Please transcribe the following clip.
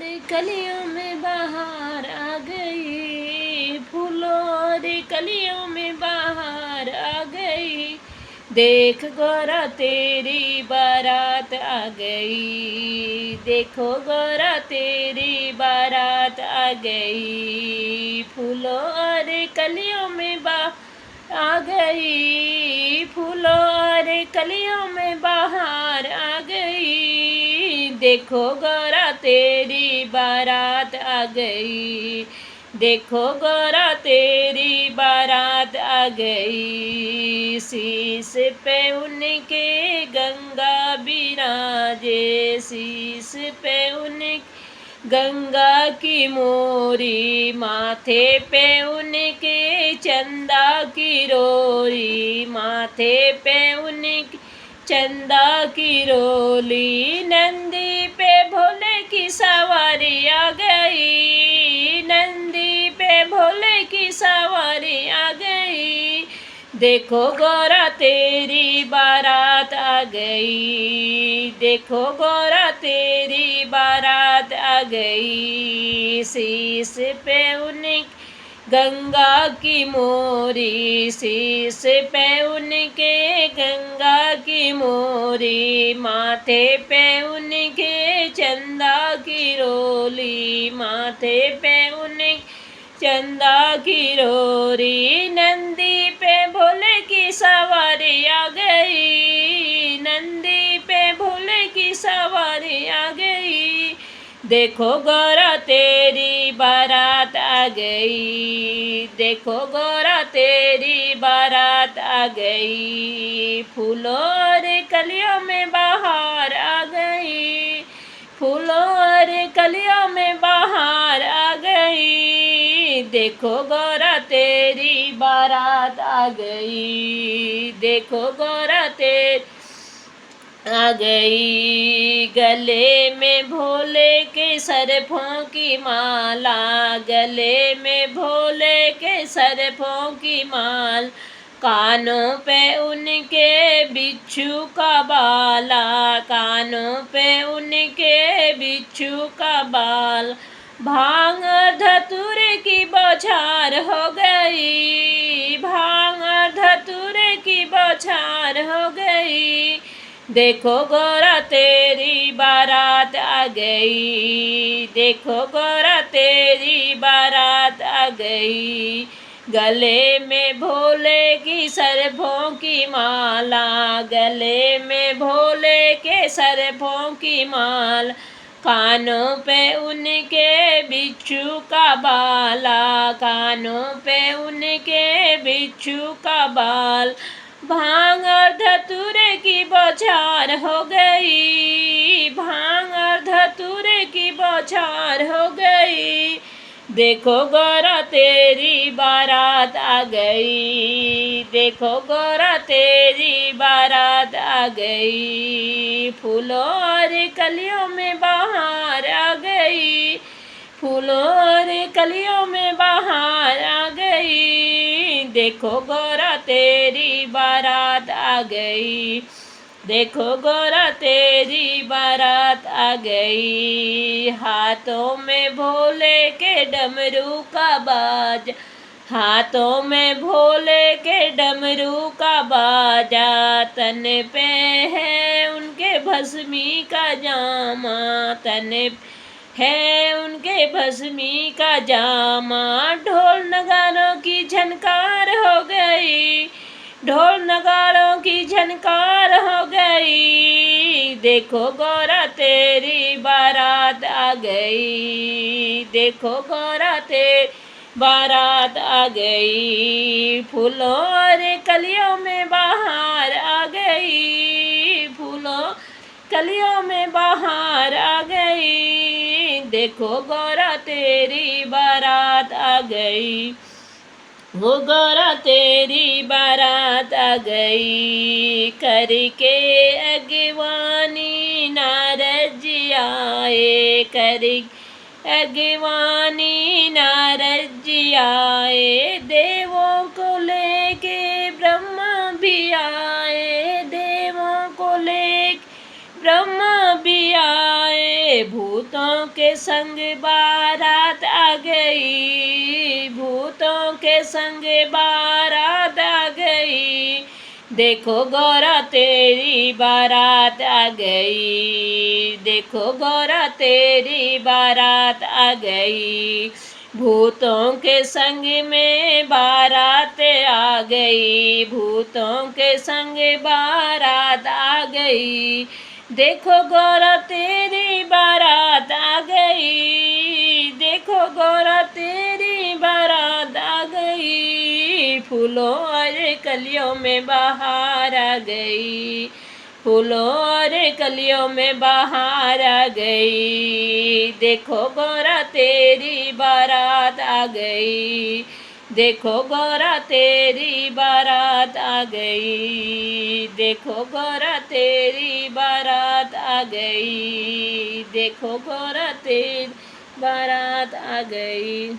रे कलियों में बाहर आ गई, फूलों रे कलियों में बाहर आ गई। देख गौरा तेरी बारात आ गई, देखो गौरा तेरी बारात आ गई। फूलों रे कलियों में आ गई, फूलों और कलियों में बाहर आ गई। देखो गौरा तेरी बारात आ गई, देखो गौरा तेरी बारात आ गई। शीश पे उनके गंगा बिराजे, शीश पे उनके गंगा की मोरी, माथे पे उनके चंदा की रोरी, माथे पे उनके चंदा की रोली। नंदी पे भोले की सवारी आ गई, नंदी पे भोले की सवारी आ गई। देखो गौरा तेरी बारात आ गई, देखो गौरा तेरी बारात आ गई। शीश पे उनके गंगा की मोरी, शीश पे उनके गंगा की मोरी, माथे पे उनके चंदा की रोली, माथे पे उनके चंदा की रोरी। नंदी पे भोले की सवारी आ गई, नंदी पे भोले की सवारी आ गई। देखो गौरा तेरी बारात आ गई, देखो गौरा तेरी बारात आ गई। फूलों और कलियों में बाहर आ गई, फूलों और कलियों में बाहर आ गई। देखो गौरा तेरी बारात आ गई, देखो गौरा तेरी आ गई। गले में भोले के सरफों की माला, गले में भोले के सरफों की माल, कानों पे उनके बिच्छू का बाला, कानों पे उनके बिच्छू का बाल। भांग धतूरे की बौछार हो गई, भांग धतूरे की बौछार हो गई। देखो गौरा तेरी बारात आ गई, देखो गौरा तेरी बारात आ गई। गले में भोले की सरफों की माला, गले में भोले के सरफों की माल, कानों पे उनके बिच्छू का बाला, कानों पे उनके बिच्छू का बाल। भांग और धतूरे की बौछार हो गई, भांग और धतूरे की बौछार हो गई। देखो गौरा तेरी बारात आ गई, देखो गौरा तेरी बारात आ गई। फूलों और कलियों में बाहर आ गई, फूलों और कलियों में बाहर आ गई। देखो गौरा तेरी बारात आ गई, देखो गौरा तेरी बारात आ गई। हाथों में भोले के डमरू का बाज, हाथों में भोले के डमरू का बाजा, तन पे है उनके भस्मी का जामा, तन है उनके भस्मी का जामा। ढोल नगारों की झनकार हो गई, ढोल नगारों की झनकार हो गई। देखो गौरा तेरी बारात आ गई, देखो गौरा तेरी बारात आ गई। फूलों और कलियों में बाहर आ गई, फूलों कलियों में बाहर आ गई। देखो गौरा तेरी बारात आ गई, वो गौरा तेरी बारात आ गई। करके अगवानी नारद जी आए, करके अगवानी नारद जी आए। देवों को लेके ब्रह्मा भी आए, देवों को लेके ब्रह्मा भी आए। भूतों के संग बारात आ गई, भूतों के संग बारात आ गई। देखो गौरा तेरी बारात आ गई, देखो गौरा तेरी बारात आ गई। भूतों के संग में बारात आ गई, भूतों के संग बारात आ गई। देखो गौरा तेरी बारात आ गई, देखो गौरा तेरी बारात आ गई। फूलों और कलियों में बहार आ गई, फूलों और कलियों में बहार आ गई। देखो गौरा तेरी बारात आ गई, देखो गौरा तेरी बारात आ गई, देखो गौरा तेरी बारात आ गई, देखो गौरा तेरी बारात आ गई।